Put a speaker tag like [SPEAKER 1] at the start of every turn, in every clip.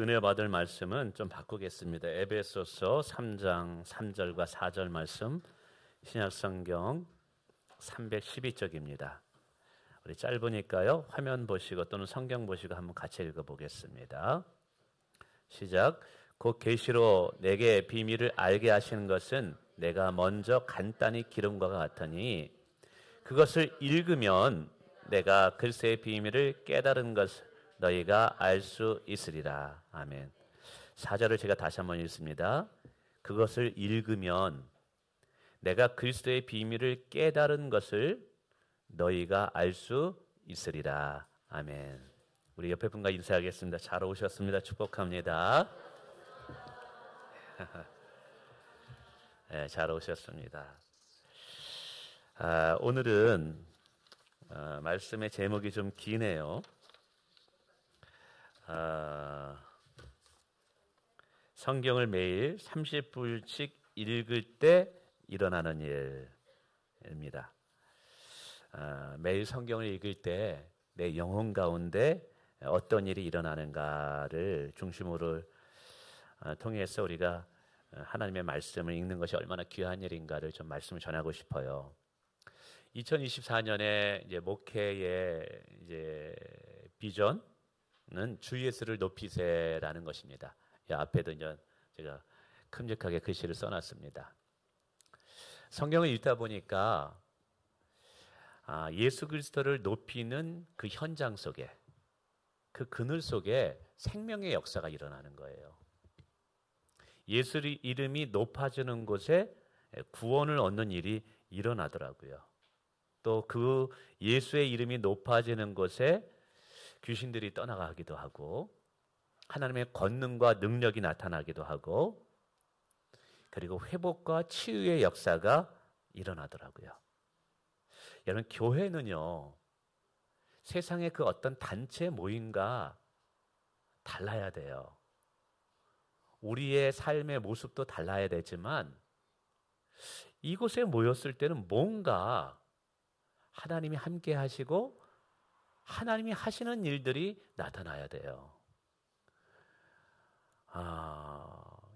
[SPEAKER 1] 은혜 받을 말씀은 좀 바꾸겠습니다. 에베소서 3장 3절과 4절 말씀, 신약성경 312쪽입니다. 우리 짧으니까요, 화면 보시고 또는 성경 보시고 한번 같이 읽어보겠습니다. 시작. 곧 계시로 내게 비밀을 알게 하시는 것은 내가 먼저 간단히 기름과 같으니 그것을 읽으면 내가 글쎄의 비밀을 깨달은 것을 너희가 알 수 있으리라. 아멘. 4절을 제가 다시 한번 읽습니다. 그것을 읽으면 내가 그리스도의 비밀을 깨달은 것을 너희가 알 수 있으리라. 아멘. 우리 옆에 분과 인사하겠습니다. 잘 오셨습니다. 축복합니다. 네, 잘 오셨습니다. 오늘은 말씀의 제목이 좀 기네요. 성경을 매일 30분씩 읽을 때 일어나는 일입니다. 매일 성경을 읽을 때 내 영혼 가운데 어떤 일이 일어나는가를 중심으로 통해서 우리가 하나님의 말씀을 읽는 것이 얼마나 귀한 일인가를 좀 말씀을 전하고 싶어요. 2024년에 이제 목회의 이제 비전은 주 예수를 높이세라는 것입니다. 이 앞에도 이제 제가 큼직하게 글씨를 써놨습니다. 성경을 읽다 보니까 예수 그리스도를 높이는 그 현장 속에, 그 그늘 속에 생명의 역사가 일어나는 거예요. 예수 이름이 높아지는 곳에 구원을 얻는 일이 일어나더라고요. 또 그 예수의 이름이 높아지는 곳에 귀신들이 떠나가기도 하고 하나님의 권능과 능력이 나타나기도 하고 그리고 회복과 치유의 역사가 일어나더라고요. 여러분, 교회는요, 세상의 그 어떤 단체 모임과 달라야 돼요. 우리의 삶의 모습도 달라야 되지만 이곳에 모였을 때는 뭔가 하나님이 함께 하시고 하나님이 하시는 일들이 나타나야 돼요.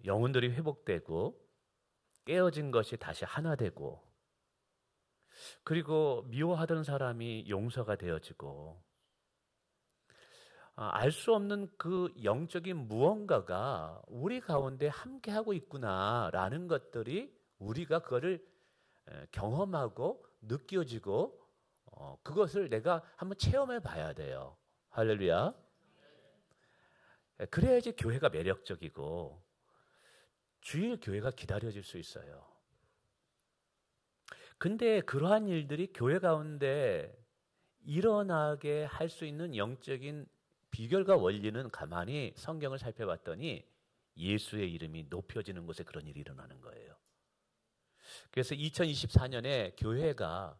[SPEAKER 1] 영혼들이 회복되고 깨어진 것이 다시 하나 되고 그리고 미워하던 사람이 용서가 되어지고 알 수 없는 그 영적인 무언가가 우리 가운데 함께하고 있구나라는 것들이 우리가 그거를 경험하고 느껴지고 그것을 내가 한번 체험해 봐야 돼요. 할렐루야. 그래야지 교회가 매력적이고 주일 교회가 기다려질 수 있어요. 근데 그러한 일들이 교회 가운데 일어나게 할 수 있는 영적인 비결과 원리는 가만히 성경을 살펴봤더니 예수의 이름이 높여지는 곳에 그런 일이 일어나는 거예요. 그래서 2024년에 교회가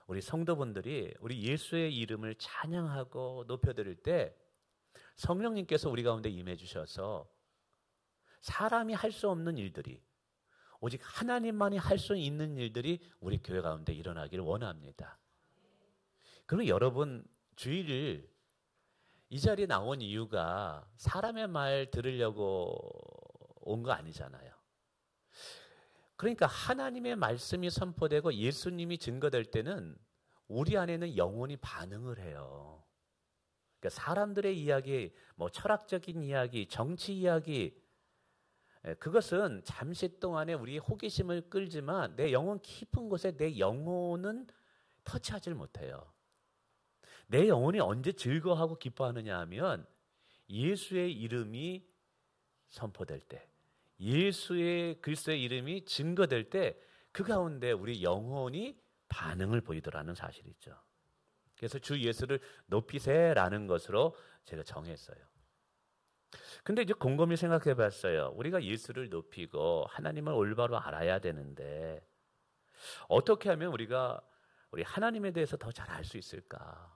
[SPEAKER 1] 우리 성도분들이 우리 예수의 이름을 찬양하고 높여드릴 때 성령님께서 우리 가운데 임해 주셔서 사람이 할 수 없는 일들이 오직 하나님만이 할 수 있는 일들이 우리 교회 가운데 일어나기를 원합니다. 그럼 여러분 주일을 이 자리에 나온 이유가 사람의 말 들으려고 온 거 아니잖아요. 그러니까 하나님의 말씀이 선포되고 예수님이 증거될 때는 우리 안에는 영혼이 반응을 해요. 그러니까 사람들의 이야기, 뭐 철학적인 이야기, 정치 이야기, 그것은 잠시 동안에 우리의 호기심을 끌지만 내 영혼 깊은 곳에 내 영혼은 터치하지 못해요. 내 영혼이 언제 즐거워하고 기뻐하느냐 하면 예수의 이름이 선포될 때, 예수의 그리스도의 이름이 증거될 때 그 가운데 우리 영혼이 반응을 보이더라는 사실이죠. 그래서 주 예수를 높이세라는 것으로 제가 정했어요. 근데 이제 곰곰이 생각해 봤어요. 우리가 예수를 높이고 하나님을 올바로 알아야 되는데 어떻게 하면 우리 하나님에 대해서 더 잘 알 수 있을까?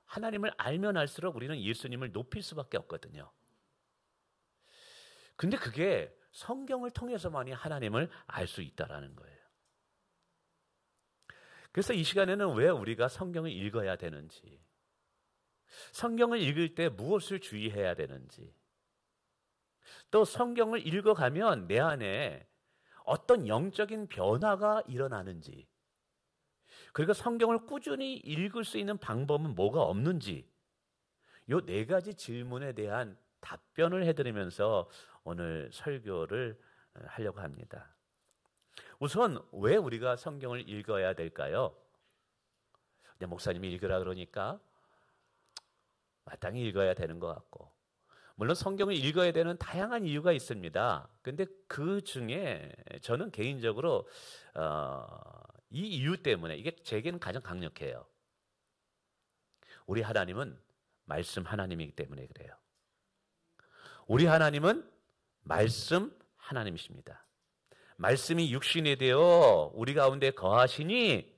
[SPEAKER 1] 하나님을 알면 알수록 우리는 예수님을 높일 수밖에 없거든요. 근데 그게 성경을 통해서만이 하나님을 알 수 있다라는 거예요. 그래서 이 시간에는 왜 우리가 성경을 읽어야 되는지, 성경을 읽을 때 무엇을 주의해야 되는지, 또 성경을 읽어가면 내 안에 어떤 영적인 변화가 일어나는지, 그리고 성경을 꾸준히 읽을 수 있는 방법은 뭐가 없는지, 요 네 가지 질문에 대한 답변을 해드리면서 오늘 설교를 하려고 합니다. 우선 왜 우리가 성경을 읽어야 될까요? 목사님이 읽으라 그러니까 마땅히 읽어야 되는 것 같고, 물론 성경을 읽어야 되는 다양한 이유가 있습니다. 근데 그 중에 저는 개인적으로 이 이유 때문에, 이게 제게는 가장 강력해요. 우리 하나님은 말씀 하나님이기 때문에 그래요. 우리 하나님은 말씀 하나님이십니다. 말씀이 육신이 되어 우리 가운데 거하시니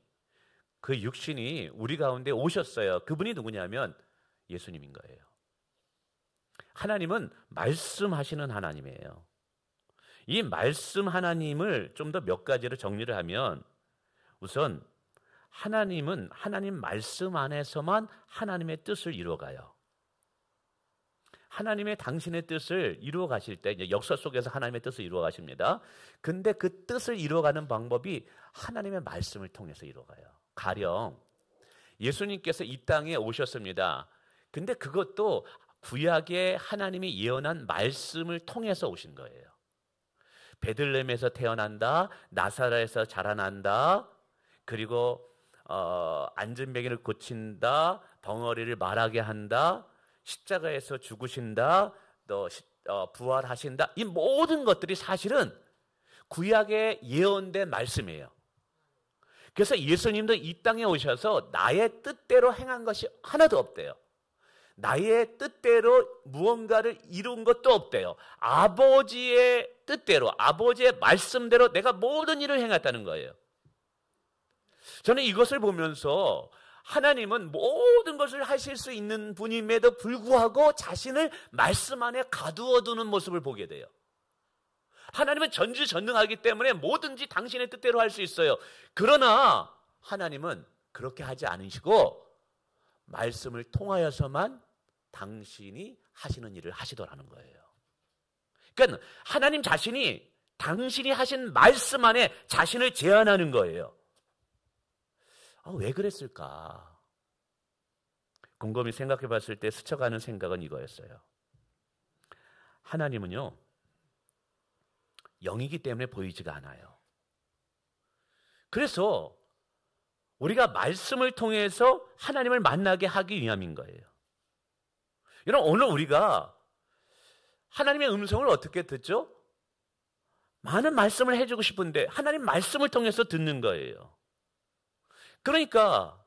[SPEAKER 1] 그 육신이 우리 가운데 오셨어요. 그분이 누구냐면 예수님인 거예요. 하나님은 말씀하시는 하나님이에요. 이 말씀 하나님을 좀 더 몇 가지로 정리를 하면, 우선 하나님은 하나님 말씀 안에서만 하나님의 뜻을 이루어가요. 하나님의 당신의 뜻을 이루어 가실 때 이제 역사 속에서 하나님의 뜻을 이루어 가십니다. 근데 그 뜻을 이루어가는 방법이 하나님의 말씀을 통해서 이루어가요. 가령 예수님께서 이 땅에 오셨습니다. 근데 그것도 구약의 하나님이 예언한 말씀을 통해서 오신 거예요. 베들레헴에서 태어난다, 나사렛에서 자라난다, 그리고 안전병이를 고친다, 덩어리를 말하게 한다, 십자가에서 죽으신다, 또 부활하신다. 이 모든 것들이 사실은 구약에 예언된 말씀이에요. 그래서 예수님도 이 땅에 오셔서 나의 뜻대로 행한 것이 하나도 없대요. 나의 뜻대로 무언가를 이룬 것도 없대요. 아버지의 뜻대로, 아버지의 말씀대로 내가 모든 일을 행했다는 거예요. 저는 이것을 보면서 하나님은 모든 것을 하실 수 있는 분임에도 불구하고 자신을 말씀 안에 가두어 두는 모습을 보게 돼요. 하나님은 전지전능하기 때문에 뭐든지 당신의 뜻대로 할 수 있어요. 그러나 하나님은 그렇게 하지 않으시고 말씀을 통하여서만 당신이 하시는 일을 하시더라는 거예요. 그러니까 하나님 자신이 당신이 하신 말씀 안에 자신을 제한하는 거예요. 왜 그랬을까? 곰곰이 생각해 봤을 때 스쳐가는 생각은 이거였어요. 하나님은요, 영이기 때문에 보이지가 않아요. 그래서 우리가 말씀을 통해서 하나님을 만나게 하기 위함인 거예요. 여러분, 오늘 우리가 하나님의 음성을 어떻게 듣죠? 많은 말씀을 해주고 싶은데 하나님 말씀을 통해서 듣는 거예요. 그러니까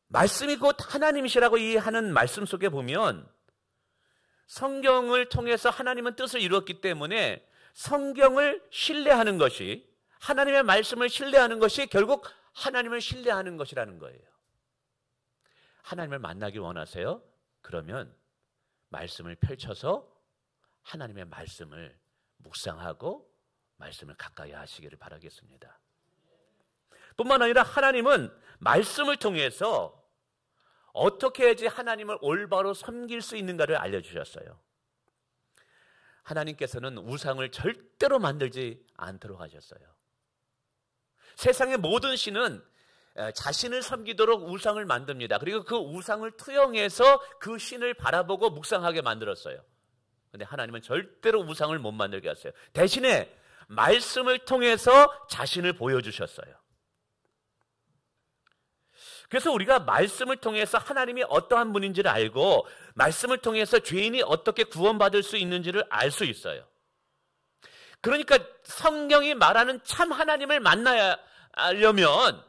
[SPEAKER 1] 말씀이 곧 하나님이시라고 이해하는 말씀 속에 보면 성경을 통해서 하나님은 뜻을 이루었기 때문에 성경을 신뢰하는 것이, 하나님의 말씀을 신뢰하는 것이 결국 하나님을 신뢰하는 것이라는 거예요. 하나님을 만나기 원하세요? 그러면 말씀을 펼쳐서 하나님의 말씀을 묵상하고 말씀을 가까이 하시기를 바라겠습니다. 뿐만 아니라 하나님은 말씀을 통해서 어떻게 해야지 하나님을 올바로 섬길 수 있는가를 알려주셨어요. 하나님께서는 우상을 절대로 만들지 않도록 하셨어요. 세상의 모든 신은 자신을 섬기도록 우상을 만듭니다. 그리고 그 우상을 투영해서 그 신을 바라보고 묵상하게 만들었어요. 그런데 하나님은 절대로 우상을 못 만들게 하셨어요. 대신에 말씀을 통해서 자신을 보여주셨어요. 그래서 우리가 말씀을 통해서 하나님이 어떠한 분인지를 알고 말씀을 통해서 죄인이 어떻게 구원받을 수 있는지를 알 수 있어요. 그러니까 성경이 말하는 참 하나님을 만나려면,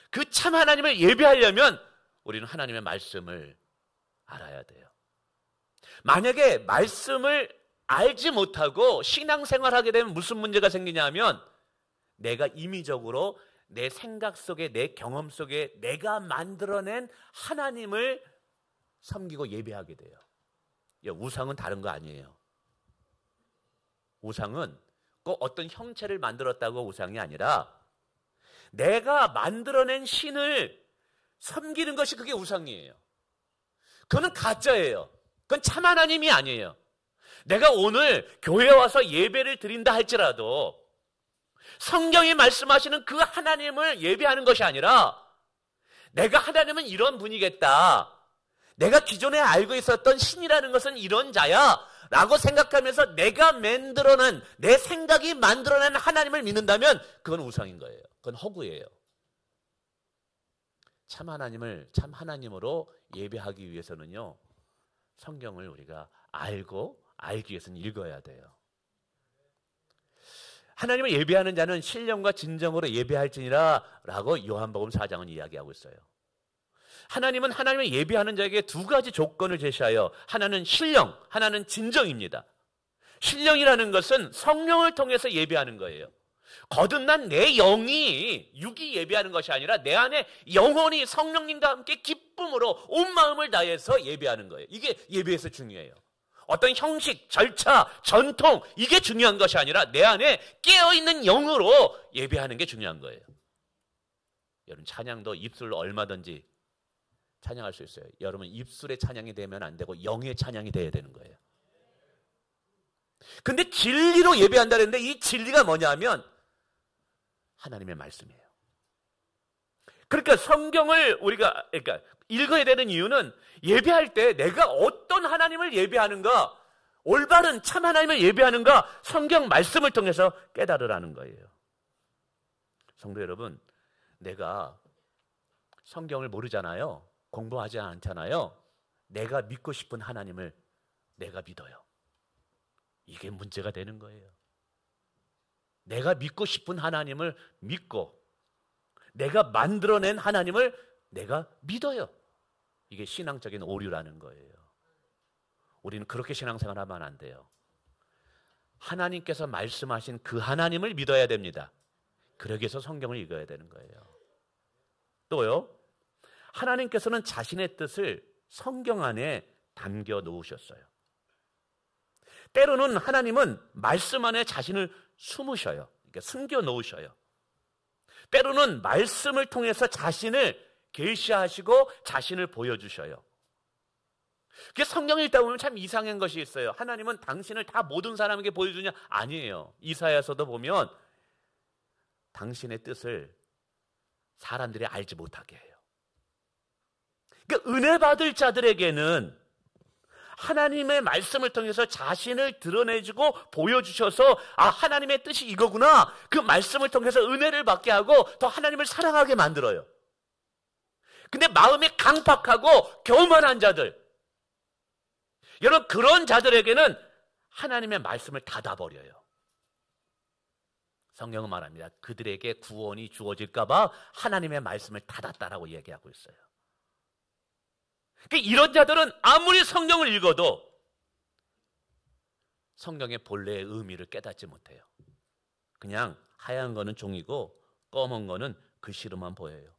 [SPEAKER 1] 그 참 하나님을 예배하려면 우리는 하나님의 말씀을 알아야 돼요. 만약에 말씀을 알지 못하고 신앙생활하게 되면 무슨 문제가 생기냐면, 내가 임의적으로 내 생각 속에, 내 경험 속에 내가 만들어낸 하나님을 섬기고 예배하게 돼요. 우상은 다른 거 아니에요. 우상은 꼭 어떤 형체를 만들었다고 우상이 아니라 내가 만들어낸 신을 섬기는 것이, 그게 우상이에요. 그거는 가짜예요. 그건 참 하나님이 아니에요. 내가 오늘 교회에 와서 예배를 드린다 할지라도 성경이 말씀하시는 그 하나님을 예배하는 것이 아니라 내가 하나님은 이런 분이겠다. 내가 기존에 알고 있었던 신이라는 것은 이런 자야 라고 생각하면서 내가 만들어낸, 내 생각이 만들어낸 하나님을 믿는다면 그건 우상인 거예요. 그건 허구예요. 참 하나님을 참 하나님으로 예배하기 위해서는요, 성경을 우리가 알기 위해서는 읽어야 돼요. 하나님을 예배하는 자는 신령과 진정으로 예배할지니라 라고 요한복음 4장은 이야기하고 있어요. 하나님은 하나님을 예배하는 자에게 두 가지 조건을 제시하여, 하나는 신령, 하나는 진정입니다. 신령이라는 것은 성령을 통해서 예배하는 거예요. 거듭난 내 영이, 육이 예배하는 것이 아니라 내 안에 영혼이 성령님과 함께 기쁨으로 온 마음을 다해서 예배하는 거예요. 이게 예배에서 중요해요. 어떤 형식, 절차, 전통, 이게 중요한 것이 아니라 내 안에 깨어있는 영으로 예배하는 게 중요한 거예요. 여러분, 찬양도 입술로 얼마든지 찬양할 수 있어요. 여러분, 입술의 찬양이 되면 안 되고 영의 찬양이 돼야 되는 거예요. 근데 진리로 예배한다 그랬는데 이 진리가 뭐냐면 하나님의 말씀이에요. 그러니까 성경을 우리가 읽어야 되는 이유는 예배할 때 내가 어떤 하나님을 예배하는가, 올바른 참 하나님을 예배하는가 성경 말씀을 통해서 깨달으라는 거예요. 성도 여러분, 내가 성경을 모르잖아요. 공부하지 않잖아요. 내가 믿고 싶은 하나님을 내가 믿어요. 이게 문제가 되는 거예요. 내가 믿고 싶은 하나님을 믿고 내가 만들어낸 하나님을 내가 믿어요. 이게 신앙적인 오류라는 거예요. 우리는 그렇게 신앙생활하면 안 돼요. 하나님께서 말씀하신 그 하나님을 믿어야 됩니다. 그러기 위해서 성경을 읽어야 되는 거예요. 또요, 하나님께서는 자신의 뜻을 성경 안에 담겨 놓으셨어요. 때로는 하나님은 말씀 안에 자신을 숨으셔요. 그러니까 숨겨 놓으셔요. 때로는 말씀을 통해서 자신을 계시하시고 자신을 보여주셔요. 그게 성경을 읽다 보면 참 이상한 것이 있어요. 하나님은 당신을 다 모든 사람에게 보여주냐? 아니에요. 이사야서도 보면 당신의 뜻을 사람들이 알지 못하게 해요. 그러니까 은혜 받을 자들에게는 하나님의 말씀을 통해서 자신을 드러내주고 보여주셔서 하나님의 뜻이 이거구나. 그 말씀을 통해서 은혜를 받게 하고 더 하나님을 사랑하게 만들어요. 근데 마음이 강팍하고 교만한 자들, 여러분 그런 자들에게는 하나님의 말씀을 닫아버려요. 성경은 말합니다. 그들에게 구원이 주어질까 봐 하나님의 말씀을 닫았다라고 얘기하고 있어요. 그러니까 이런 자들은 아무리 성경을 읽어도 성경의 본래의 의미를 깨닫지 못해요. 그냥 하얀 거는 종이고 검은 거는 글씨로만 보여요.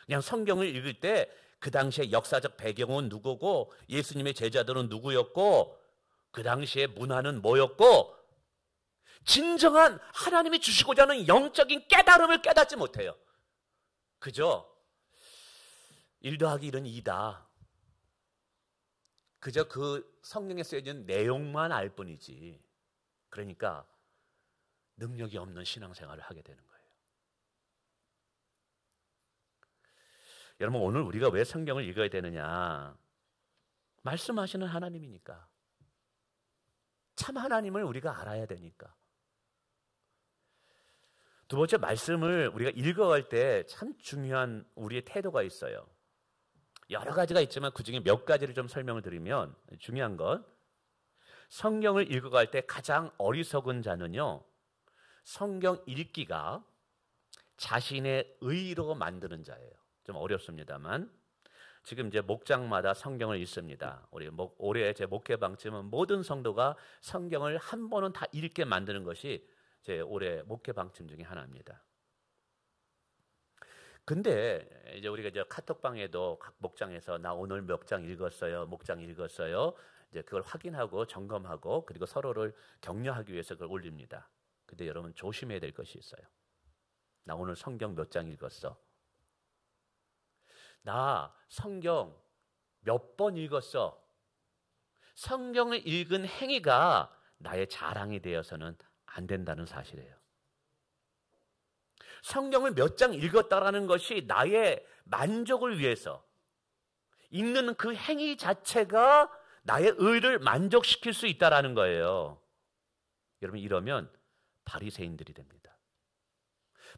[SPEAKER 1] 그냥 성경을 읽을 때 그 당시의 역사적 배경은 누구고 예수님의 제자들은 누구였고 그 당시의 문화는 뭐였고 진정한 하나님이 주시고자 하는 영적인 깨달음을 깨닫지 못해요. 그저 1 더하기 1은 2다. 그저 그 성경에 쓰여진 내용만 알 뿐이지. 그러니까 능력이 없는 신앙생활을 하게 되는 거예요. 여러분, 오늘 우리가 왜 성경을 읽어야 되느냐? 말씀하시는 하나님이니까. 참 하나님을 우리가 알아야 되니까. 두 번째, 말씀을 우리가 읽어갈 때 참 중요한 우리의 태도가 있어요. 여러 가지가 있지만 그중에 몇 가지를 좀 설명을 드리면, 중요한 건 성경을 읽어갈 때 가장 어리석은 자는요, 성경 읽기가 자신의 의로 만드는 자예요. 좀 어렵습니다만 지금 이제 목장마다 성경을 읽습니다. 올해 제 목회 방침은 모든 성도가 성경을 한 번은 다 읽게 만드는 것이 제 올해 목회 방침 중에 하나입니다. 근데 이제 우리가 이제 카톡방에도 각 목장에서 나 오늘 몇 장 읽었어요, 목장 읽었어요. 이제 그걸 확인하고 점검하고 그리고 서로를 격려하기 위해서 그걸 올립니다. 근데 여러분 조심해야 될 것이 있어요. 나 오늘 성경 몇 장 읽었어. 나 성경 몇 번 읽었어. 성경을 읽은 행위가 나의 자랑이 되어서는 안 된다는 사실이에요. 성경을 몇 장 읽었다라는 것이 나의 만족을 위해서 읽는 그 행위 자체가 나의 의를 만족시킬 수 있다라는 거예요. 여러분, 이러면 바리새인들이 됩니다.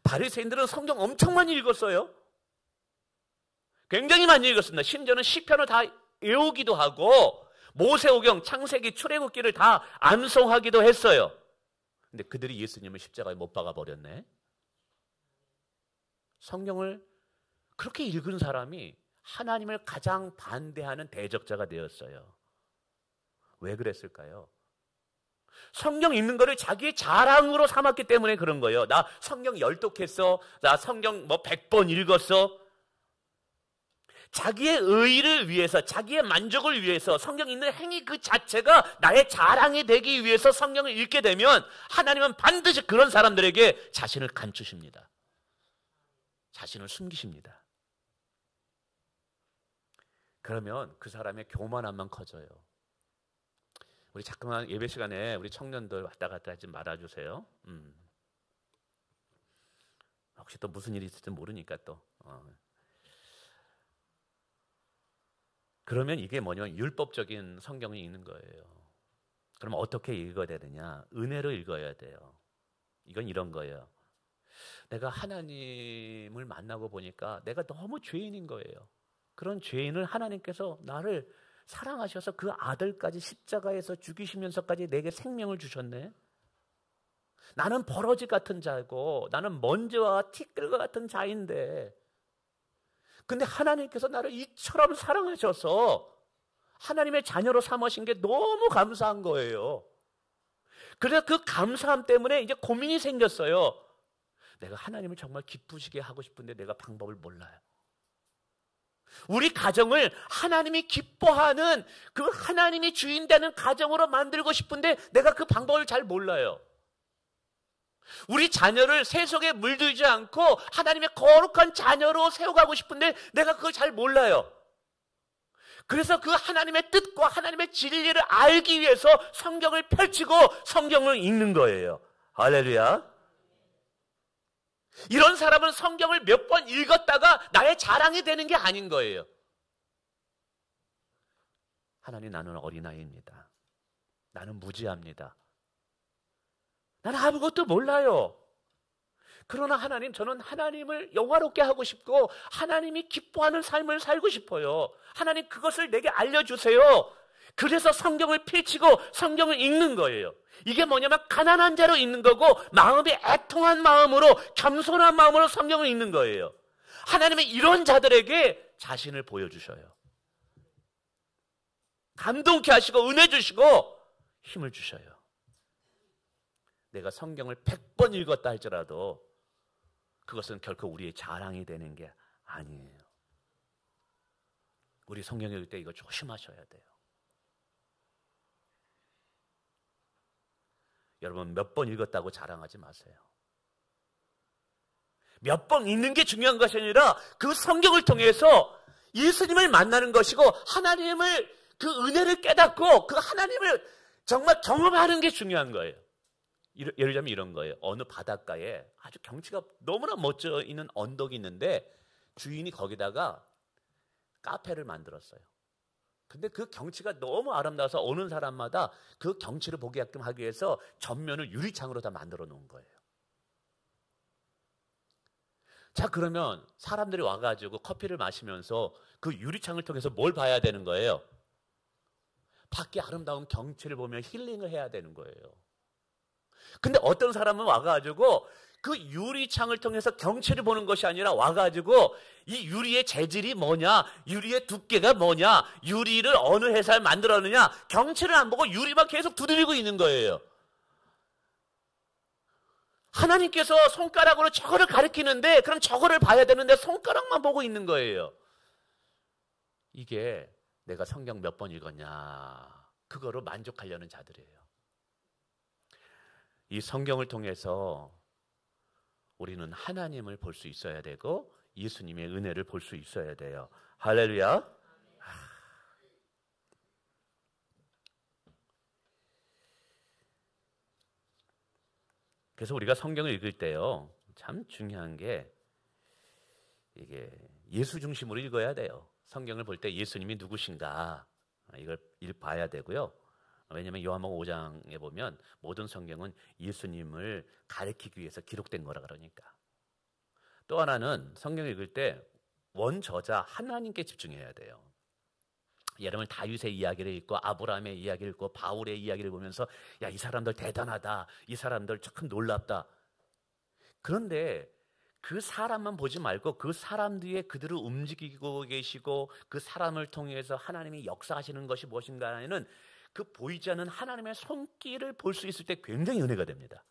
[SPEAKER 1] 바리새인들은 성경 엄청 많이 읽었어요. 굉장히 많이 읽었습니다. 심지어는 시편을 다 외우기도 하고 모세오경, 창세기, 출애굽기를 다 암송하기도 했어요. 근데 그들이 예수님을 십자가에 못 박아 버렸네. 성경을 그렇게 읽은 사람이 하나님을 가장 반대하는 대적자가 되었어요. 왜 그랬을까요? 성경 읽는 거를 자기의 자랑으로 삼았기 때문에 그런 거예요. 나 성경 열독했어. 나 성경 100번 읽었어. 자기의 의의를 위해서, 자기의 만족을 위해서 성경 읽는 행위 그 자체가 나의 자랑이 되기 위해서 성경을 읽게 되면 하나님은 반드시 그런 사람들에게 자신을 감추십니다. 자신을 숨기십니다. 그러면 그 사람의 교만함만 커져요. 우리 자꾸만 예배 시간에 우리 청년들 왔다 갔다 하지 말아주세요. 혹시 또 무슨 일이 있을지 모르니까 또. 그러면 이게 뭐냐면 율법적인 성경을 읽는 거예요. 그럼 어떻게 읽어야 되느냐? 은혜로 읽어야 돼요. 이건 이런 거예요. 내가 하나님을 만나고 보니까 내가 너무 죄인인 거예요. 그런 죄인을 하나님께서 나를 사랑하셔서 그 아들까지 십자가에서 죽이시면서까지 내게 생명을 주셨네. 나는 버러지 같은 자고 나는 먼지와 티끌과 같은 자인데 근데 하나님께서 나를 이처럼 사랑하셔서 하나님의 자녀로 삼으신 게 너무 감사한 거예요. 그래서 그 감사함 때문에 이제 고민이 생겼어요. 내가 하나님을 정말 기쁘시게 하고 싶은데 내가 방법을 몰라요. 우리 가정을 하나님이 기뻐하는 그 하나님이 주인 되는 가정으로 만들고 싶은데 내가 그 방법을 잘 몰라요. 우리 자녀를 세속에 물들지 않고 하나님의 거룩한 자녀로 세워가고 싶은데 내가 그걸 잘 몰라요. 그래서 그 하나님의 뜻과 하나님의 진리를 알기 위해서 성경을 펼치고 성경을 읽는 거예요. 할렐루야. 이런 사람은 성경을 몇 번 읽었다가 나의 자랑이 되는 게 아닌 거예요. 하나님, 나는 어린아이입니다. 나는 무지합니다. 나는 아무것도 몰라요. 그러나 하나님, 저는 하나님을 영화롭게 하고 싶고 하나님이 기뻐하는 삶을 살고 싶어요. 하나님, 그것을 내게 알려주세요. 그래서 성경을 펼치고 성경을 읽는 거예요. 이게 뭐냐면 가난한 자로 읽는 거고 마음이 애통한 마음으로, 겸손한 마음으로 성경을 읽는 거예요. 하나님은 이런 자들에게 자신을 보여주셔요. 감동케 하시고 은혜 주시고 힘을 주셔요. 내가 성경을 100번 읽었다 할지라도 그것은 결코 우리의 자랑이 되는 게 아니에요. 우리 성경 읽을 때 이거 조심하셔야 돼요. 여러분, 몇 번 읽었다고 자랑하지 마세요. 몇 번 읽는 게 중요한 것이 아니라 그 성경을 통해서 예수님을 만나는 것이고 하나님을, 그 은혜를 깨닫고 그 하나님을 정말 경험하는 게 중요한 거예요. 예를 들자면 이런 거예요. 어느 바닷가에 아주 경치가 너무나 멋져 있는 언덕이 있는데 주인이 거기다가 카페를 만들었어요. 근데 그 경치가 너무 아름다워서 오는 사람마다 그 경치를 보게끔 하기 위해서 전면을 유리창으로 다 만들어 놓은 거예요. 자, 그러면 사람들이 와가지고 커피를 마시면서 그 유리창을 통해서 뭘 봐야 되는 거예요? 밖에 아름다운 경치를 보며 힐링을 해야 되는 거예요. 근데 어떤 사람은 와가지고 그 유리창을 통해서 경치를 보는 것이 아니라 와가지고 이 유리의 재질이 뭐냐, 유리의 두께가 뭐냐, 유리를 어느 회사에 만들었느냐, 경치를 안 보고 유리만 계속 두드리고 있는 거예요. 하나님께서 손가락으로 저거를 가리키는데 그럼 저거를 봐야 되는데 손가락만 보고 있는 거예요. 이게 내가 성경 몇 번 읽었냐, 그거로 만족하려는 자들이에요. 이 성경을 통해서 우리는 하나님을 볼 수 있어야 되고 예수님의 은혜를 볼 수 있어야 돼요. 할렐루야. 그래서 우리가 성경을 읽을 때요, 참 중요한 게 이게 예수 중심으로 읽어야 돼요. 성경을 볼 때 예수님이 누구신가 이걸 봐야 되고요. 왜냐하면 요한복음 5장에 보면 모든 성경은 예수님을 가리키기 위해서 기록된 거라 그러니까. 또 하나는 성경을 읽을 때 원저자 하나님께 집중해야 돼요. 여러분 다윗의 이야기를 읽고 아브라함의 이야기를 읽고 바울의 이야기를 보면서 야, 이 사람들 대단하다, 이 사람들 참 놀랍다. 그런데 그 사람만 보지 말고 그 사람 뒤에 그들을 움직이고 계시고 그 사람을 통해서 하나님이 역사하시는 것이 무엇인가에는 그 보이지 않는 하나님의 손길을 볼 수 있을 때 굉장히 은혜가 됩니다.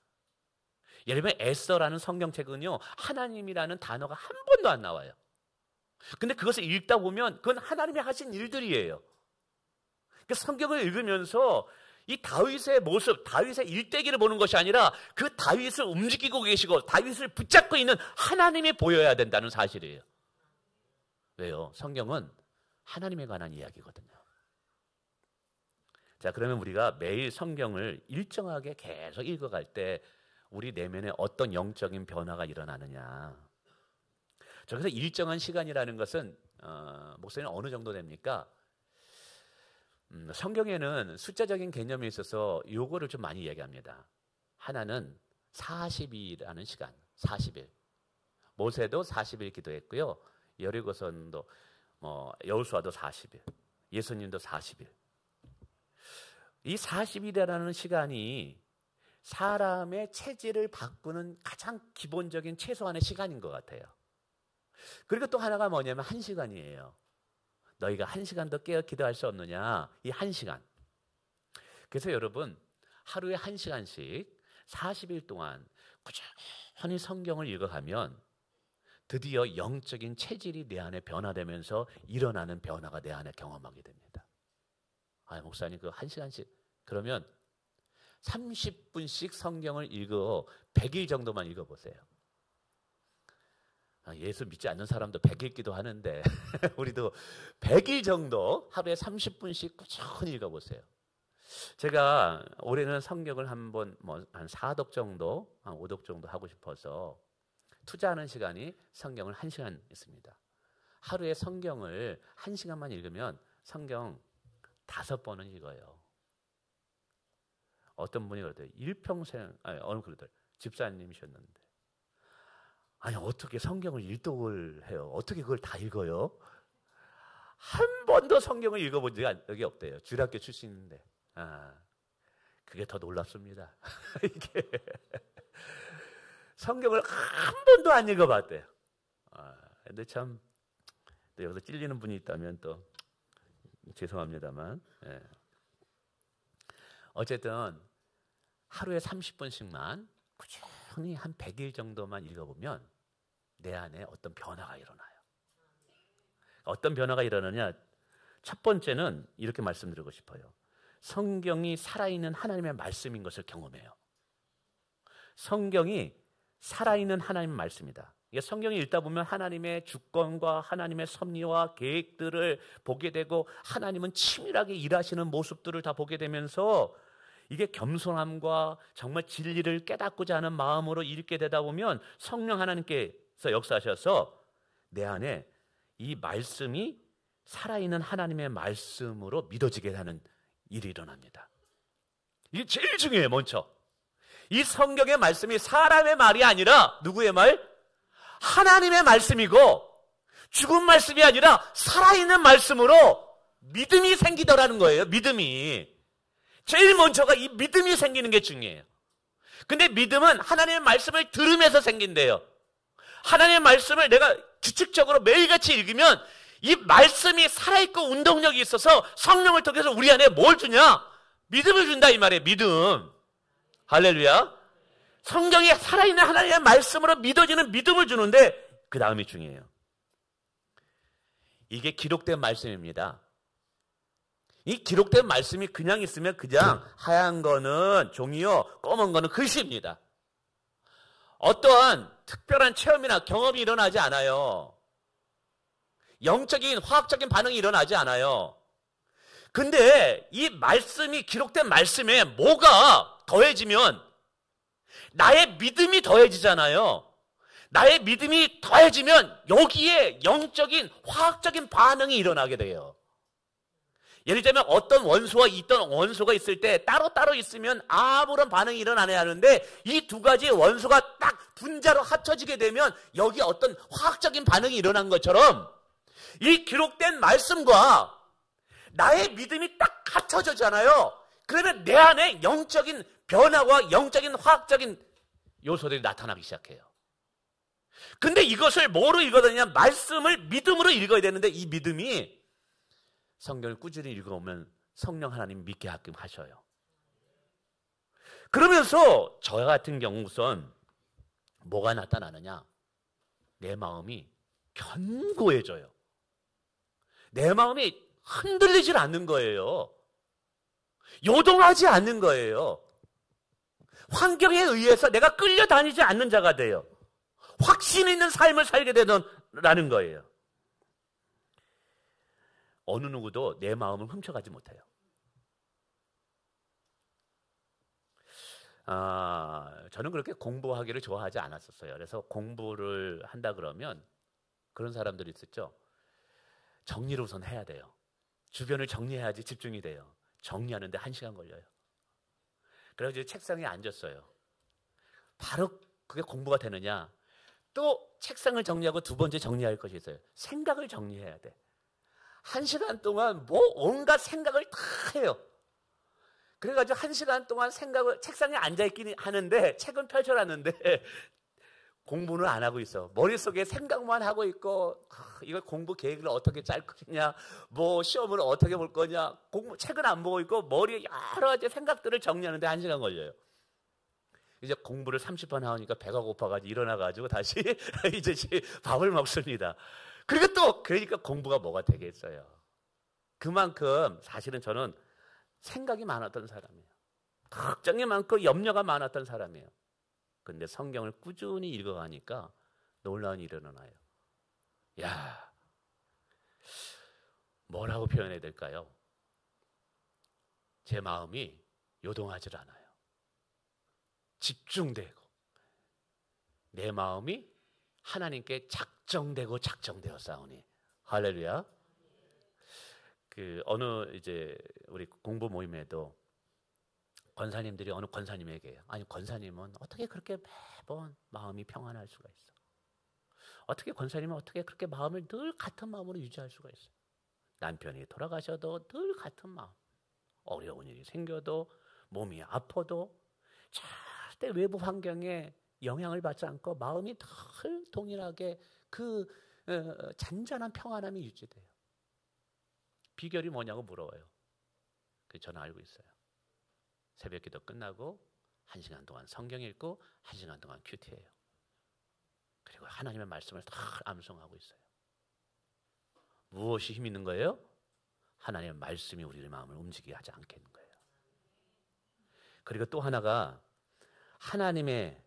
[SPEAKER 1] 예를 들면 에스더라는 성경책은요, 하나님이라는 단어가 한 번도 안 나와요. 근데 그것을 읽다 보면 그건 하나님이 하신 일들이에요. 그 성경을 읽으면서 이 다윗의 모습, 다윗의 일대기를 보는 것이 아니라 그 다윗을 움직이고 계시고 다윗을 붙잡고 있는 하나님이 보여야 된다는 사실이에요. 왜요? 성경은 하나님에 관한 이야기거든요. 자, 그러면 우리가 매일 성경을 일정하게 계속 읽어갈 때 우리 내면에 어떤 영적인 변화가 일어나느냐. 그래서 일정한 시간이라는 것은 목사님 어느 정도 됩니까? 성경에는 숫자적인 개념에 있어서 요거를 좀 많이 얘기합니다. 하나는 40일이라는 시간, 40일. 모세도 40일 기도했고요. 여리고선도 여호수아도 40일, 예수님도 40일. 이 40일이라는 시간이 사람의 체질을 바꾸는 가장 기본적인 최소한의 시간인 것 같아요. 그리고 또 하나가 뭐냐면 1시간이에요. 너희가 1시간 더 깨어 기도할 수 없느냐? 이 1시간. 그래서 여러분 하루에 1시간씩 40일 동안 꾸준히 성경을 읽어가면 드디어 영적인 체질이 내 안에 변화되면서 일어나는 변화가 내 안에 경험하게 됩니다. 아, 목사님 그 1시간씩 그러면 30분씩 성경을 읽어 100일 정도만 읽어보세요. 예수 믿지 않는 사람도 100일 기도하는데 우리도 100일 정도 하루에 30분씩 꾸준히 읽어보세요. 제가 올해는 성경을 한번 한 4독 정도, 한 5독 정도 하고 싶어서 투자하는 시간이 성경을 1시간 있습니다. 하루에 성경을 1시간만 읽으면 성경 5번은 읽어요. 어떤 분이 그러더라고요. 일평생, 어느 그러더라고요. 집사님이셨는데. 아니 어떻게 성경을 일독을 해요? 어떻게 그걸 다 읽어요? 한 번도 성경을 읽어본 적이 없대요. 주일학교 출신인데. 그게 더 놀랍습니다. 이게 성경을 한 번도 안 읽어봤대요. 근데 참 또 여기서 찔리는 분이 있다면 또 죄송합니다만. 예. 어쨌든 하루에 30분씩만 꾸준히 한 100일 정도만 읽어보면 내 안에 어떤 변화가 일어나요. 어떤 변화가 일어나냐? 첫 번째는 이렇게 말씀드리고 싶어요. 성경이 살아있는 하나님의 말씀인 것을 경험해요. 성경이 살아있는 하나님의 말씀이다. 성경을 읽다 보면 하나님의 주권과 하나님의 섭리와 계획들을 보게 되고 하나님은 치밀하게 일하시는 모습들을 다 보게 되면서 이게 겸손함과 정말 진리를 깨닫고자 하는 마음으로 읽게 되다 보면 성령 하나님께서 역사하셔서 내 안에 이 말씀이 살아있는 하나님의 말씀으로 믿어지게 하는 일이 일어납니다. 이게 제일 중요해요. 먼저 이 성경의 말씀이 사람의 말이 아니라 누구의 말? 하나님의 말씀이고 죽은 말씀이 아니라 살아있는 말씀으로 믿음이 생기더라는 거예요. 믿음이. 제일 먼저가 이 믿음이 생기는 게 중요해요. 근데 믿음은 하나님의 말씀을 들으면서 생긴대요. 하나님의 말씀을 내가 규칙적으로 매일같이 읽으면 이 말씀이 살아있고 운동력이 있어서 성령을 통해서 우리 안에 뭘 주냐? 믿음을 준다 이 말이에요. 믿음. 할렐루야. 성경이 살아있는 하나님의 말씀으로 믿어지는 믿음을 주는데 그 다음이 중요해요. 이게 기록된 말씀입니다. 이 기록된 말씀이 그냥 있으면 그냥 하얀 거는 종이요, 검은 거는 글씨입니다. 어떠한 특별한 체험이나 경험이 일어나지 않아요. 영적인 화학적인 반응이 일어나지 않아요. 근데 이 말씀이 기록된 말씀에 뭐가 더해지면 나의 믿음이 더해지잖아요. 나의 믿음이 더해지면 여기에 영적인 화학적인 반응이 일어나게 돼요. 예를 들면 어떤 원소와 있던 원소가 있을 때 따로따로 있으면 아무런 반응이 일어나야 하는데 이 두 가지의 원소가 딱 분자로 합쳐지게 되면 여기 어떤 화학적인 반응이 일어난 것처럼 이 기록된 말씀과 나의 믿음이 딱 합쳐지잖아요. 그러면 내 안에 영적인 변화와 영적인 화학적인 요소들이 나타나기 시작해요. 근데 이것을 뭐로 읽어야 되냐? 말씀을 믿음으로 읽어야 되는데 이 믿음이 성경을 꾸준히 읽어오면 성령 하나님 믿게 하끔 하셔요. 그러면서 저 같은 경우 우선 뭐가 나타나느냐? 내 마음이 견고해져요. 내 마음이 흔들리질 않는 거예요. 요동하지 않는 거예요. 환경에 의해서 내가 끌려다니지 않는 자가 돼요. 확신 있는 삶을 살게 되라는 거예요. 어느 누구도 내 마음을 훔쳐가지 못해요. 저는 그렇게 공부하기를 좋아하지 않았었어요. 그래서 공부를 한다 그러면 그런 사람들이 있었죠. 정리를 우선 해야 돼요. 주변을 정리해야지 집중이 돼요. 정리하는데 1시간 걸려요. 그래서 이제 책상에 앉았어요. 바로 그게 공부가 되느냐? 또 책상을 정리하고 두 번째 정리할 것이 있어요. 생각을 정리해야 돼. 1시간 동안 뭐 온갖 생각을 다 해요. 그래가지고 1시간 동안 생각을 책상에 앉아있긴 하는데 책은 펼쳐놨는데 공부는 안 하고 있어. 머릿속에 생각만 하고 있고 이걸 공부 계획을 어떻게 짤 거냐, 뭐 시험을 어떻게 볼 거냐, 책은 안 보고 있고 머리에 여러 가지 생각들을 정리하는데 1시간 걸려요. 이제 공부를 30번 하니까 배가 고파가지고 일어나가지고 다시 이제 밥을 먹습니다. 그러니까 공부가 뭐가 되겠어요. 그만큼 사실은 저는 생각이 많았던 사람이에요. 걱정이 많고 염려가 많았던 사람이에요. 근데 성경을 꾸준히 읽어가니까 놀라운 일이 일어나요. 야, 뭐라고 표현해야 될까요? 제 마음이 요동하질 않아요. 집중되고 내 마음이 하나님께 작정되고 작정되어 싸우니. 할렐루야. 어느 이제 우리 공부 모임에도 권사님들이 어느 권사님에게, 아니 권사님은 어떻게 그렇게 매번 마음이 평안할 수가 있어? 어떻게 권사님은 어떻게 그렇게 마음을 늘 같은 마음으로 유지할 수가 있어? 남편이 돌아가셔도 늘 같은 마음, 어려운 일이 생겨도 몸이 아파도 절대 외부 환경에 영향을 받지 않고 마음이 늘 동일하게 그 잔잔한 평안함이 유지돼요. 비결이 뭐냐고 물어봐요. 저는 알고 있어요. 새벽 기도 끝나고 1시간 동안 성경 읽고 1시간 동안 큐티해요. 그리고 하나님의 말씀을 다 암송하고 있어요. 무엇이 힘 있는 거예요? 하나님의 말씀이 우리의 마음을 움직이게 하지 않겠는 거예요. 그리고 또 하나가 하나님의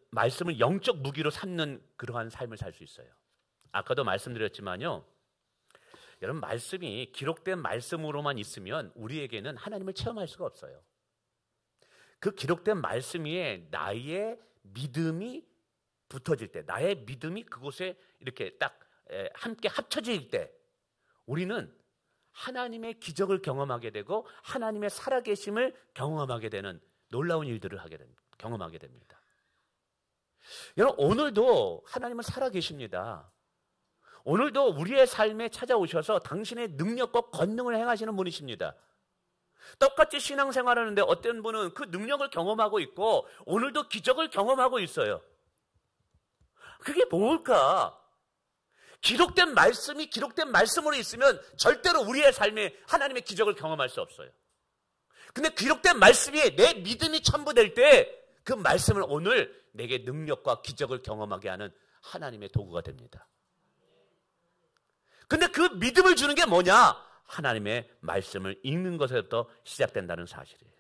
[SPEAKER 1] 말씀을 영적 무기로 삼는 그러한 삶을 살 수 있어요. 아까도 말씀드렸지만요, 여러분 말씀이 기록된 말씀으로만 있으면 우리에게는 하나님을 체험할 수가 없어요. 그 기록된 말씀 위에 나의 믿음이 붙어질 때, 나의 믿음이 그곳에 이렇게 딱 함께 합쳐질 때 우리는 하나님의 기적을 경험하게 되고 하나님의 살아계심을 경험하게 되는 놀라운 일들을 경험하게 됩니다. 여러분 오늘도 하나님은 살아계십니다. 오늘도 우리의 삶에 찾아오셔서 당신의 능력과 권능을 행하시는 분이십니다. 똑같이 신앙생활을 하는데 어떤 분은 그 능력을 경험하고 있고 오늘도 기적을 경험하고 있어요. 그게 뭘까? 기록된 말씀이 기록된 말씀으로 있으면 절대로 우리의 삶에 하나님의 기적을 경험할 수 없어요. 근데 기록된 말씀이 내 믿음이 첨부될 때 그 말씀은 오늘 내게 능력과 기적을 경험하게 하는 하나님의 도구가 됩니다. 근데 그 믿음을 주는 게 뭐냐? 하나님의 말씀을 읽는 것에서부터 시작된다는 사실이에요.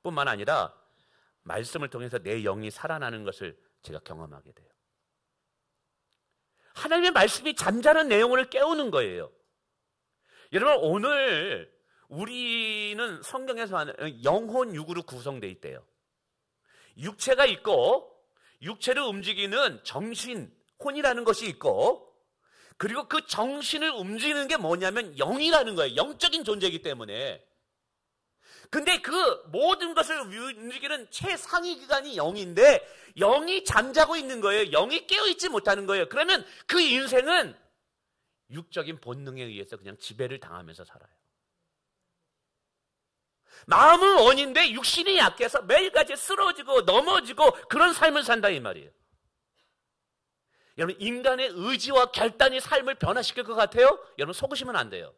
[SPEAKER 1] 뿐만 아니라 말씀을 통해서 내 영이 살아나는 것을 제가 경험하게 돼요. 하나님의 말씀이 잠자는 내용을 깨우는 거예요. 여러분 오늘 우리는 성경에서 하는 영혼, 육으로 구성되어 있대요. 육체가 있고 육체를 움직이는 정신, 혼이라는 것이 있고, 그리고 그 정신을 움직이는 게 뭐냐면 영이라는 거예요. 영적인 존재이기 때문에. 근데 그 모든 것을 움직이는 최상위 기관이 영인데 영이 잠자고 있는 거예요. 영이 깨어있지 못하는 거예요. 그러면 그 인생은 육적인 본능에 의해서 그냥 지배를 당하면서 살아요. 마음은 원인데 육신이 약해서 매일같이 쓰러지고 넘어지고 그런 삶을 산다 이 말이에요. 여러분, 인간의 의지와 결단이 삶을 변화시킬 것 같아요? 여러분, 속으시면 안 돼요.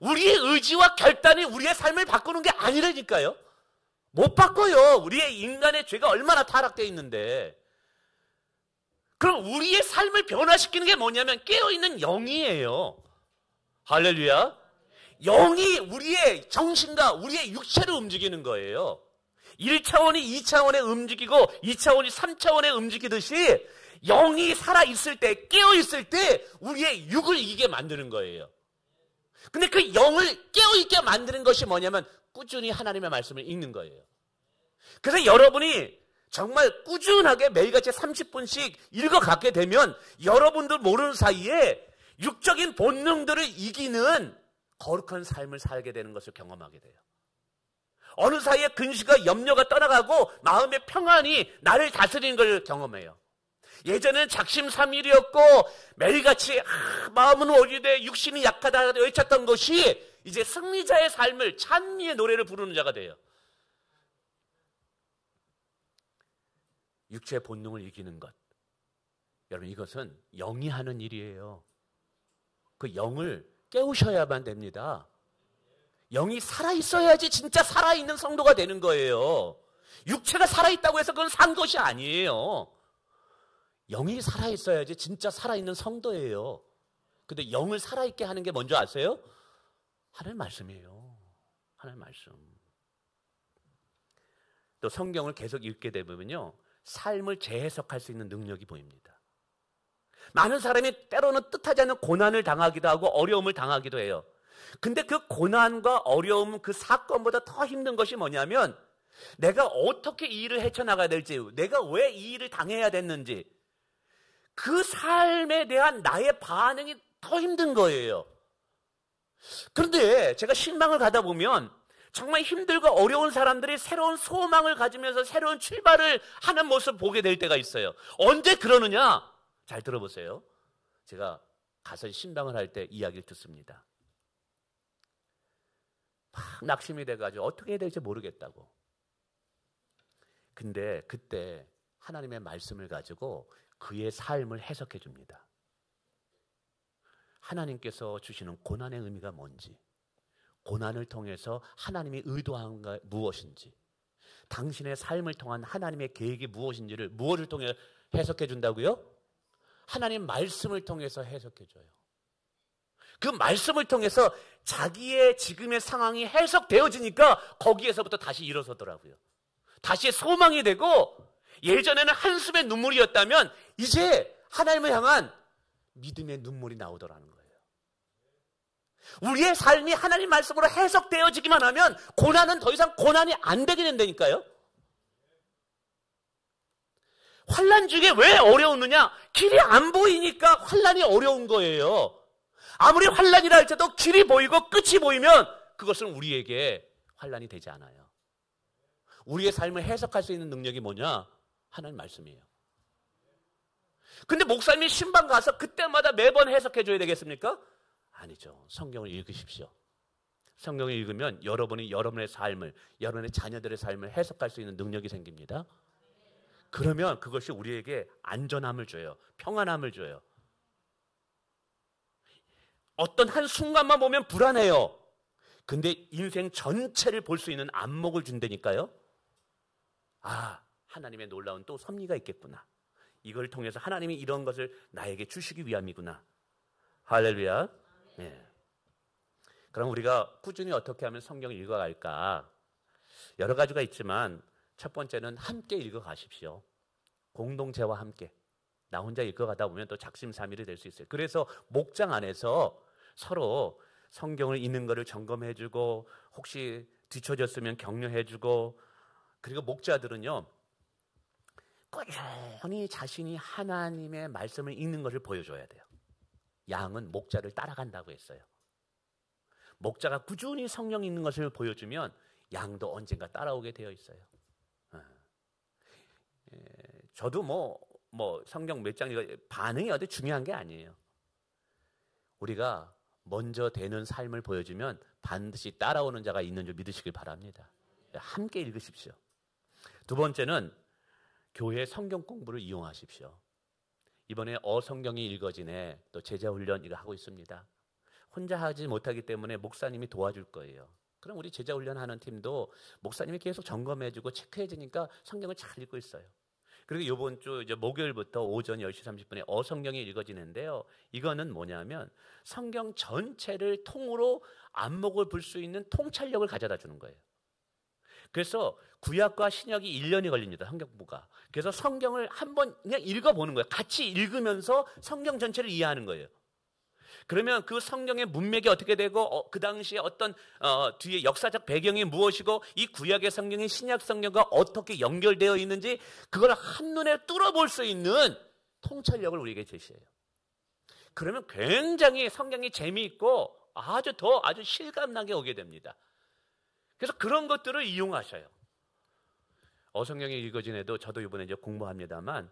[SPEAKER 1] 우리의 의지와 결단이 우리의 삶을 바꾸는 게 아니라니까요. 못 바꿔요. 우리의 인간의 죄가 얼마나 타락되어 있는데. 그럼 우리의 삶을 변화시키는 게 뭐냐면 깨어있는 영이에요. 할렐루야. 영이 우리의 정신과 우리의 육체를 움직이는 거예요. 1차원이 2차원에 움직이고 2차원이 3차원에 움직이듯이 영이 살아있을 때, 깨어있을 때 우리의 육을 이기게 만드는 거예요. 근데 그 영을 깨어있게 만드는 것이 뭐냐면 꾸준히 하나님의 말씀을 읽는 거예요. 그래서 여러분이 정말 꾸준하게 매일같이 30분씩 읽어가게 되면 여러분들 모르는 사이에 육적인 본능들을 이기는 거룩한 삶을 살게 되는 것을 경험하게 돼요. 어느 사이에 근심과 염려가 떠나가고 마음의 평안이 나를 다스리는 걸 경험해요. 예전에는 작심삼일이었고 매일같이 마음은 오리되 육신이 약하다 외쳤던 것이 이제 승리자의 삶을, 찬미의 노래를 부르는 자가 돼요. 육체의 본능을 이기는 것, 여러분, 이것은 영이 하는 일이에요. 그 영을 깨우셔야만 됩니다. 영이 살아있어야지 진짜 살아있는 성도가 되는 거예요. 육체가 살아있다고 해서 그건 산 것이 아니에요. 영이 살아있어야지 진짜 살아있는 성도예요. 근데 영을 살아있게 하는 게 뭔지 아세요? 하나님 말씀이에요. 하나님 말씀. 또 성경을 계속 읽게 되면요, 삶을 재해석할 수 있는 능력이 보입니다. 많은 사람이 때로는 뜻하지 않는 고난을 당하기도 하고 어려움을 당하기도 해요. 근데 그 고난과 어려움, 그 사건보다 더 힘든 것이 뭐냐면 내가 어떻게 이 일을 헤쳐나가야 될지, 내가 왜 이 일을 당해야 됐는지, 그 삶에 대한 나의 반응이 더 힘든 거예요. 그런데 제가 신방을 가다 보면 정말 힘들고 어려운 사람들이 새로운 소망을 가지면서 새로운 출발을 하는 모습을 보게 될 때가 있어요. 언제 그러느냐? 잘 들어보세요. 제가 가서 신방을 할 때 이야기를 듣습니다. 막 낙심이 돼가지고 어떻게 해야 될지 모르겠다고. 근데 그때 하나님의 말씀을 가지고 그의 삶을 해석해 줍니다. 하나님께서 주시는 고난의 의미가 뭔지, 고난을 통해서 하나님이 의도한 게 무엇인지, 당신의 삶을 통한 하나님의 계획이 무엇인지를 무엇을 통해 해석해 준다고요? 하나님 말씀을 통해서 해석해 줘요. 그 말씀을 통해서 자기의 지금의 상황이 해석되어지니까 거기에서부터 다시 일어서더라고요. 다시 소망이 되고, 예전에는 한숨의 눈물이었다면 이제 하나님을 향한 믿음의 눈물이 나오더라는 거예요. 우리의 삶이 하나님 말씀으로 해석되어지기만 하면 고난은 더 이상 고난이 안 되게 된다니까요. 환난 중에 왜 어려웠느냐? 길이 안 보이니까 환난이 어려운 거예요. 아무리 환난이라 할지라도 길이 보이고 끝이 보이면 그것은 우리에게 환난이 되지 않아요. 우리의 삶을 해석할 수 있는 능력이 뭐냐? 하나님 말씀이에요. 근데 목사님이 신방 가서 그때마다 매번 해석해 줘야 되겠습니까? 아니죠. 성경을 읽으십시오. 성경을 읽으면 여러분이 여러분의 삶을, 여러분의 자녀들의 삶을 해석할 수 있는 능력이 생깁니다. 그러면 그것이 우리에게 안전함을 줘요. 평안함을 줘요. 어떤 한 순간만 보면 불안해요. 근데 인생 전체를 볼 수 있는 안목을 준다니까요. 아, 하나님의 놀라운 또 섭리가 있겠구나. 이걸 통해서 하나님이 이런 것을 나에게 주시기 위함이구나. 할렐루야. 네. 그럼 우리가 꾸준히 어떻게 하면 성경을 읽어갈까? 여러 가지가 있지만 첫 번째는 함께 읽어가십시오. 공동체와 함께. 나 혼자 읽어가다 보면 또 작심삼일이 될 수 있어요. 그래서 목장 안에서 서로 성경을 읽는 거를 점검해주고 혹시 뒤처졌으면 격려해주고, 그리고 목자들은요 꾸준히 자신이 하나님의 말씀을 읽는 것을 보여줘야 돼요. 양은 목자를 따라간다고 했어요. 목자가 꾸준히 성경 읽는 것을 보여주면 양도 언젠가 따라오게 되어 있어요. 저도 뭐 성경 몇 장 읽어 반응이 어디 중요한 게 아니에요. 우리가 먼저 되는 삶을 보여주면 반드시 따라오는 자가 있는 줄 믿으시길 바랍니다. 함께 읽으십시오. 두 번째는 교회 성경 공부를 이용하십시오. 이번에 어성경이 읽어지네 또 제자훈련 이거 하고 있습니다. 혼자 하지 못하기 때문에 목사님이 도와줄 거예요. 그럼 우리 제자훈련하는 팀도 목사님이 계속 점검해주고 체크해주니까 성경을 잘 읽고 있어요. 그리고 이번 주 이제 목요일부터 오전 10시 30분에 어성경이 읽어지는데요. 이거는 뭐냐면 성경 전체를 통으로 안목을 볼 수 있는 통찰력을 가져다 주는 거예요. 그래서 구약과 신약이 1년이 걸립니다. 성경 공부가. 그래서 성경을 한번 그냥 읽어보는 거예요. 같이 읽으면서 성경 전체를 이해하는 거예요. 그러면 그 성경의 문맥이 어떻게 되고 그 당시에 어떤 뒤에 역사적 배경이 무엇이고 이 구약의 성경이 신약 성경과 어떻게 연결되어 있는지 그걸 한눈에 뚫어볼 수 있는 통찰력을 우리에게 제시해요. 그러면 굉장히 성경이 재미있고 아주 실감나게 오게 됩니다. 그래서 그런 것들을 이용하셔요. 어성경이 읽어지네도 저도 이번에 이제 공부합니다만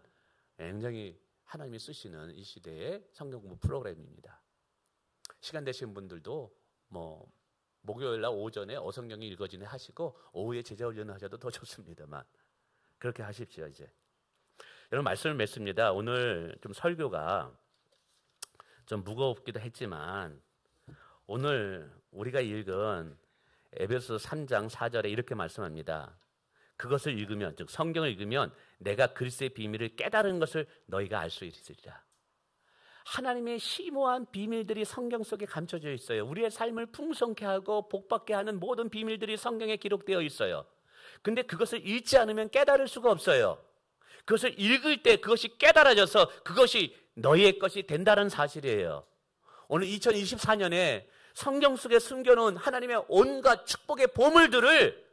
[SPEAKER 1] 굉장히 하나님이 쓰시는 이 시대의 성경 공부 프로그램입니다. 시간 되신 분들도 뭐 목요일 날 오전에 어성경이 읽어지네 하시고 오후에 제자훈련을 하셔도 더 좋습니다만 그렇게 하십시오. 이제 여러분 말씀을 맺습니다. 오늘 좀 설교가 좀 무겁기도 했지만 오늘 우리가 읽은 에베소서 3장 4절에 이렇게 말씀합니다. 그것을 읽으면, 즉 성경을 읽으면 내가 그리스도의 비밀을 깨달은 것을 너희가 알 수 있으리라. 하나님의 심오한 비밀들이 성경 속에 감춰져 있어요. 우리의 삶을 풍성케 하고 복받게 하는 모든 비밀들이 성경에 기록되어 있어요. 근데 그것을 읽지 않으면 깨달을 수가 없어요. 그것을 읽을 때 그것이 깨달아져서 그것이 너희의 것이 된다는 사실이에요. 오늘 2024년에 성경 속에 숨겨놓은 하나님의 온갖 축복의 보물들을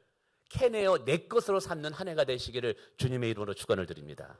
[SPEAKER 1] 캐내어 내 것으로 삼는 한 해가 되시기를 주님의 이름으로 축원을 드립니다.